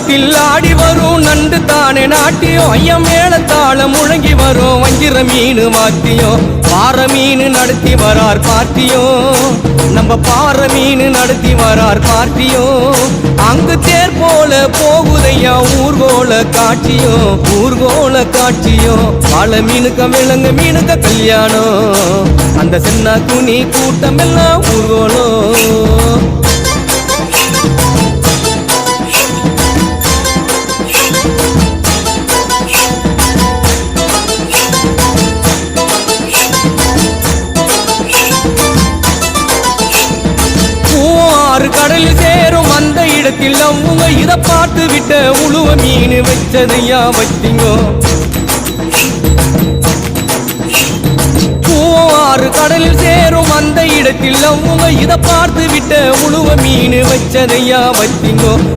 குளத்தில் ஆடி வரும் நண்டு தானே நாட்டியம் ஐயம் மேளத்தாளம் முழங்கி வரும் வஞ்சிர மீன் வாத்தியம் பாறை மீன் நடத்தி வரார் பார்ட்டியும் நம்ம பாறை மீன் நடத்தி வரார் பார்ட்டியும் அங்கு தேர் போல போகுதையா ஊர்கோல காட்சியும் பல மீனுக்க விலங்கு மீனுக்க கல்யாணம் அந்த சென்னா துணி கூட்டம் எல்லாம் ஊர்கோலம் கடலில் சேரும் அந்த இடத்தில் அவங்க இத பார்த்து விட்ட உழுவ மீன் வச்சதையா வச்சிங்கோ பூவாறு கடலில் சேரும் அந்த இடத்தில் அவங்க இத பார்த்து விட்ட உழுவ மீன் வச்சதையா வச்சிங்கோ